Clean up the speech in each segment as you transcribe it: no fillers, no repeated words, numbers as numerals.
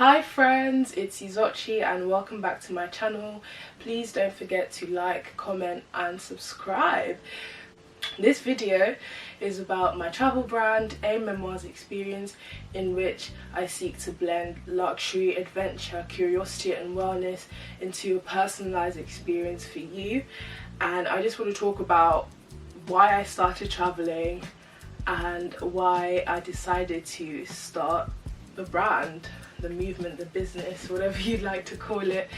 Hi friends, it's Izochi and welcome back to my channel. Please don't forget to like, comment and subscribe. This video is about my travel brand, A Memoirs Experience, in which I seek to blend luxury, adventure, curiosity and wellness into a personalized experience for you. And I just want to talk about why I started traveling and why I decided to start the brand, the movement, the business, whatever you'd like to call it.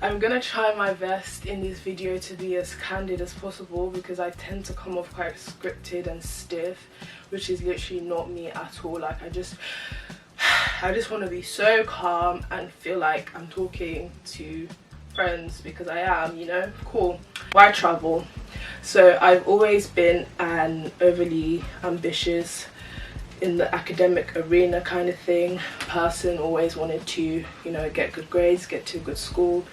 I'm gonna try my best in this video to be as candid as possible because I tend to come off quite scripted and stiff, which is literally not me at all. Like I just want to be so calm and feel like I'm talking to friends because I am, you know. Cool. Why travel? So I've always been an overly ambitious, in the academic arena kind of thing person. Always wanted to, you know, get good grades, get to a good school,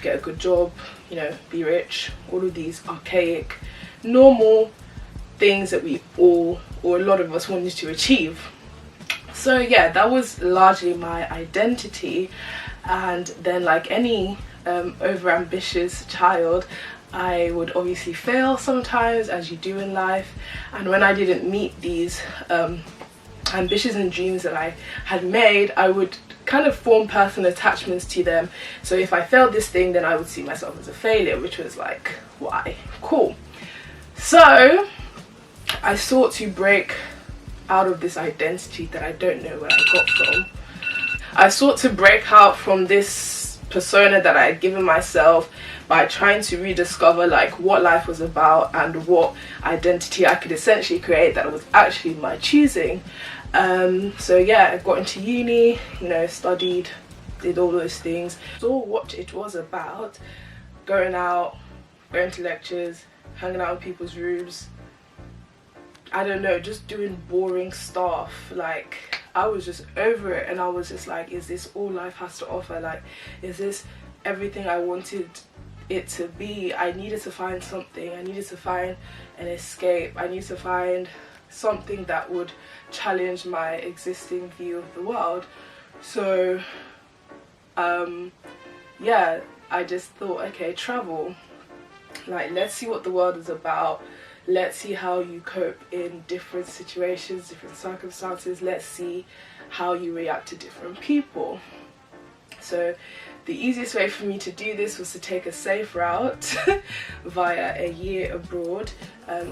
get a good job, you know, be rich, all of these archaic normal things that we all, or a lot of us, wanted to achieve. So yeah, that was largely my identity. And then, like any over ambitious child, I would obviously fail sometimes, as you do in life. And when I didn't meet these ambitions and dreams that I had made, I would kind of form personal attachments to them. So if I failed this thing, then I would see myself as a failure, which was like, why? Cool. So I sought to break out of this identity that I don't know where I got from. I sought to break out from this persona that I had given myself by trying to rediscover like what life was about and what identity I could essentially create that was actually my choosing. So yeah, I got into uni, you know, studied, did all those things, saw what it was about, going out, going to lectures, hanging out in people's rooms, I don't know, just doing boring stuff. Like I was just over it, and I was just like, is this all life has to offer? Like, is this everything I wanted it to be? I needed to find something. I needed to find an escape. I needed to find something that would challenge my existing view of the world. So yeah, I just thought, okay, travel, like let's see what the world is about. Let's see how you cope in different situations, different circumstances. Let's see how you react to different people. So the easiest way for me to do this was to take a safe route via a year abroad,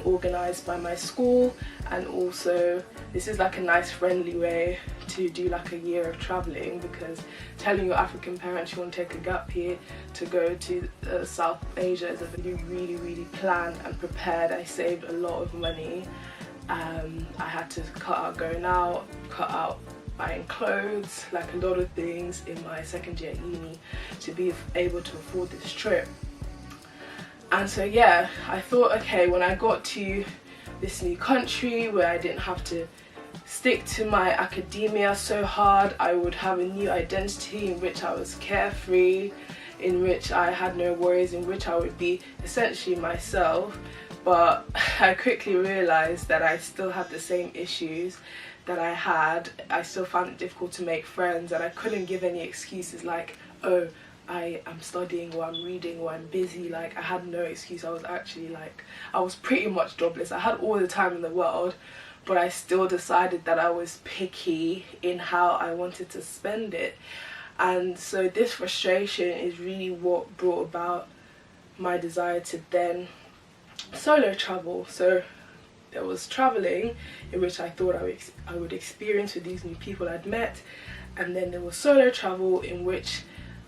organised by my school. And also this is like a nice friendly way to do like a year of travelling, because telling your African parents you want to take a gap year to go to South Asia is a really planned and prepared. I saved a lot of money. I had to cut out going out, cut out buying clothes, like a lot of things in my second year at uni to be able to afford this trip. And so yeah, I thought, okay, when I got to this new country where I didn't have to stick to my academia so hard, I would have a new identity in which I was carefree, in which I had no worries, in which I would be essentially myself. But I quickly realized that I still had the same issues that I had. I still found it difficult to make friends, and I couldn't give any excuses like, oh, I am studying or I'm reading or I'm busy. Like I had no excuse. I was actually like, I was pretty much jobless. I had all the time in the world, but I still decided that I was picky in how I wanted to spend it. And so this frustration is really what brought about my desire to then solo travel. So there was traveling, in which I thought I would experience with these new people I'd met, and then there was solo travel, in which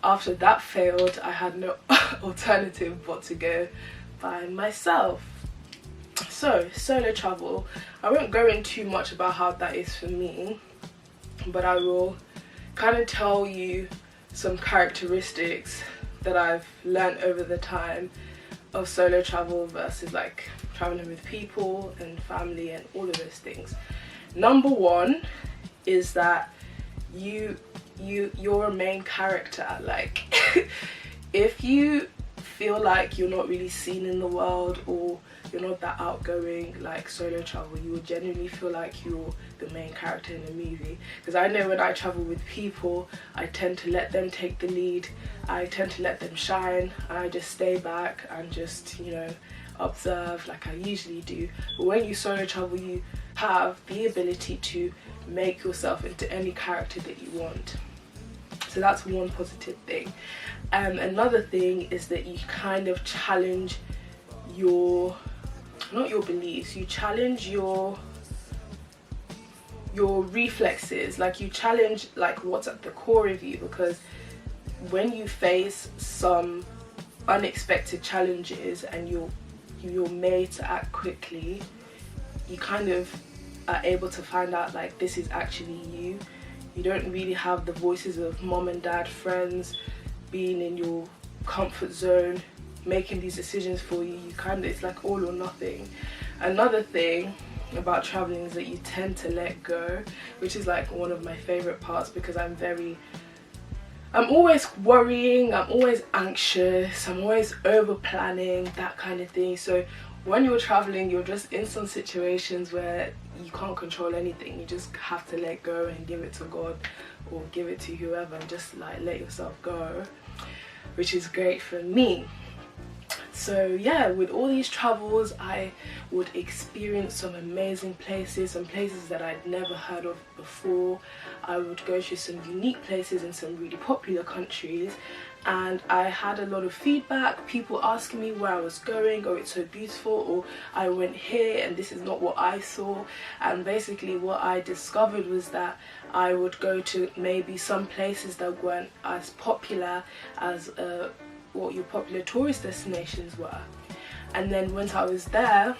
after that failed I had no alternative but to go by myself. So solo travel, I won't go into too much about how that is for me, but I will kind of tell you some characteristics that I've learned over the time of solo travel versus like traveling with people and family and all of those things. Number one is that you're a main character. Like if you feel like you're not really seen in the world, or you're not that outgoing like solo travel, you will genuinely feel like you're the main character in the movie. Because I know when I travel with people, I tend to let them take the lead, I tend to let them shine, and I just stay back and just, you know, observe like I usually do. But when you solo travel, you have the ability to make yourself into any character that you want. So that's one positive thing. Another thing is that you kind of challenge your, not your beliefs, you challenge your reflexes, like you challenge like what's at the core of you, because when you face some unexpected challenges and you're made to act quickly, you kind of are able to find out like this is actually you. You don't really have the voices of mom and dad, friends being in your comfort zone making these decisions for you. You kind of, it's like all or nothing. Another thing about traveling is that you tend to let go, which is like one of my favorite parts, because I'm always worrying, I'm always anxious, I'm always over planning, that kind of thing. So when you're traveling, you're just in some situations where you can't control anything. You just have to let go and give it to God or give it to whoever, and just like let yourself go, which is great for me. So yeah, with all these travels, I would experience some amazing places, some places that I'd never heard of before. I would go to some unique places in some really popular countries, and I had a lot of feedback, people asking me where I was going, oh it's so beautiful, or I went here and this is not what I saw. And basically what I discovered was that I would go to maybe some places that weren't as popular as what your popular tourist destinations were. And then once I was there,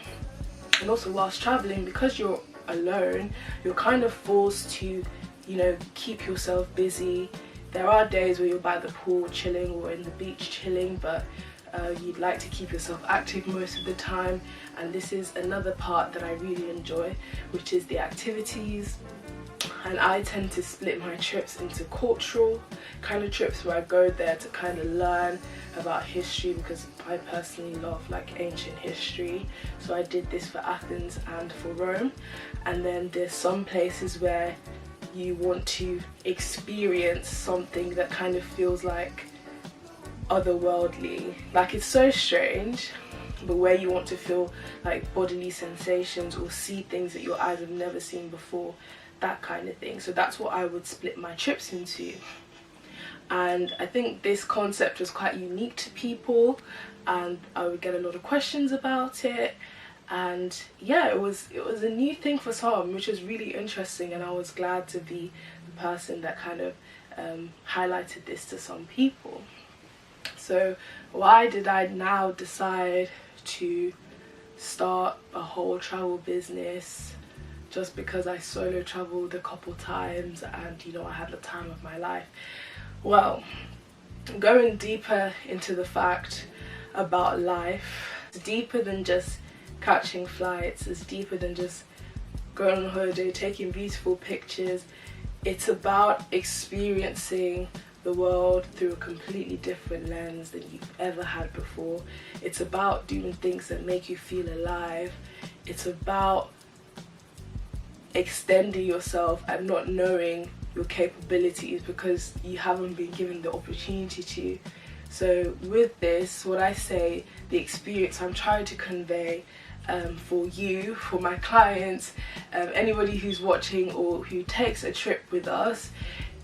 and also whilst traveling, because you're alone, you're kind of forced to, you know, keep yourself busy. There are days where you're by the pool chilling or in the beach chilling, but you'd like to keep yourself active most of the time. And this is another part that I really enjoy, which is the activities. And I tend to split my trips into cultural kind of trips, where I go there to kind of learn about history, because I personally love like ancient history. So I did this for Athens and for Rome. And then there's some places where you want to experience something that kind of feels like otherworldly, like it's so strange, but where you want to feel like bodily sensations or see things that your eyes have never seen before, that kind of thing. So that's what I would split my trips into. And I think this concept was quite unique to people, and I would get a lot of questions about it. And yeah, it was a new thing for some, which was really interesting, and I was glad to be the person that kind of highlighted this to some people. So why did I now decide to start a whole travel business? Just because I solo traveled a couple times and, you know, I had the time of my life. Well, going deeper into the fact about life, it's deeper than just catching flights, it's deeper than just going on holiday, taking beautiful pictures. It's about experiencing the world through a completely different lens than you've ever had before. It's about doing things that make you feel alive. It's about extending yourself and not knowing your capabilities because you haven't been given the opportunity to. So with this, what I say, the experience I'm trying to convey for you, for my clients, anybody who's watching or who takes a trip with us,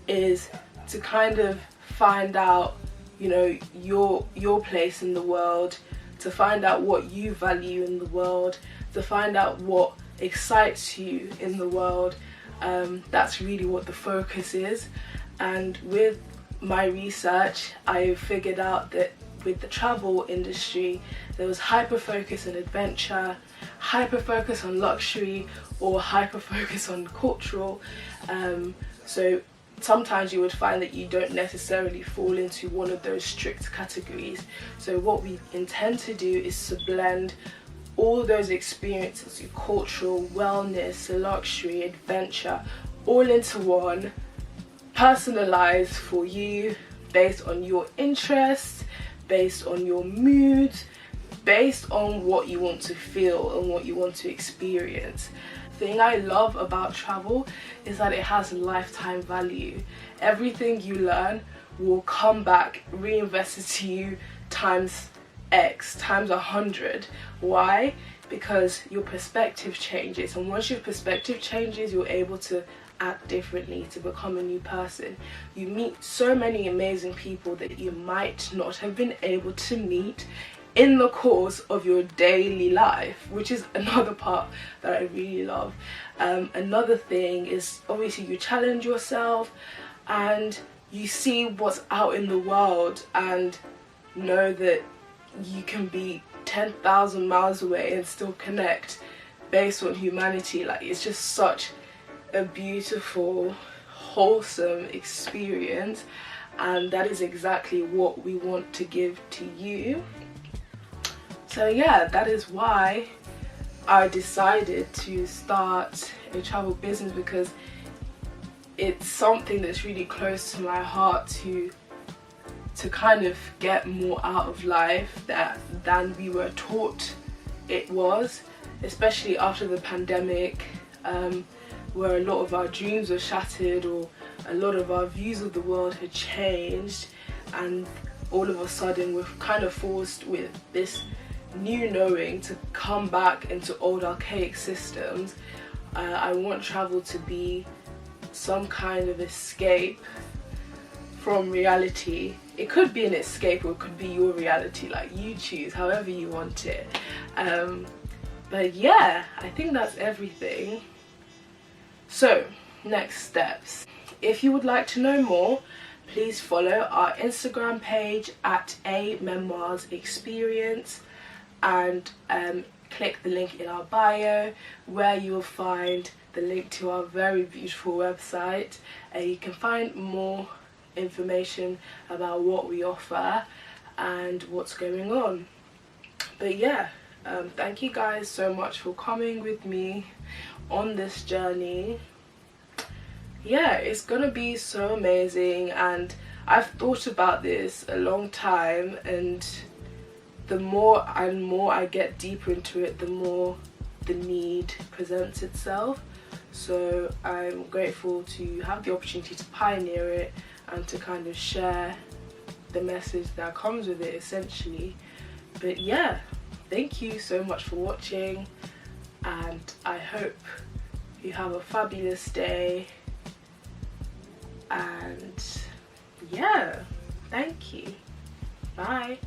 is to kind of find out, you know, your place in the world, to find out what you value in the world, to find out what excites you in the world. That's really what the focus is. And with my research, I figured out that with the travel industry, there was hyper focus on adventure, hyper focus on luxury, or hyper focus on cultural. So sometimes you would find that you don't necessarily fall into one of those strict categories. So what we intend to do is to blend all those experiences, cultural, wellness, luxury, adventure, all into one, personalized for you, based on your interests, based on your moods, based on what you want to feel and what you want to experience. The thing I love about travel is that it has lifetime value. Everything you learn will come back reinvested to you times X, times 100. Why? Because your perspective changes, and once your perspective changes, you're able to act differently, to become a new person. You meet so many amazing people that you might not have been able to meet in the course of your daily life, which is another part that I really love. Another thing is, obviously, you challenge yourself and you see what's out in the world and know that you can be 10,000 miles away and still connect based on humanity. Like, it's just such a beautiful, wholesome experience, and that is exactly what we want to give to you. So yeah, that is why I decided to start a travel business, because it's something that's really close to my heart to kind of get more out of life than we were taught it was, especially after the pandemic, where a lot of our dreams were shattered, or a lot of our views of the world had changed, and all of a sudden we're kind of forced with this new knowing to come back into old archaic systems. I want travel to be some kind of escape from reality. It could be an escape, or it could be your reality, like you choose, however you want it. But yeah, I think that's everything. So, next steps. If you would like to know more, please follow our Instagram page at A Memoirs Experience, and click the link in our bio, where you will find the link to our very beautiful website. You can find more information about what we offer and what's going on. But yeah, thank you guys so much for coming with me on this journey. Yeah, it's gonna be so amazing, and I've thought about this a long time, and the more and more I get deeper into it, the more the need presents itself. So I'm grateful to have the opportunity to pioneer it and to kind of share the message that comes with it, essentially. But yeah, thank you so much for watching, and I hope you have a fabulous day. And yeah, thank you. Bye.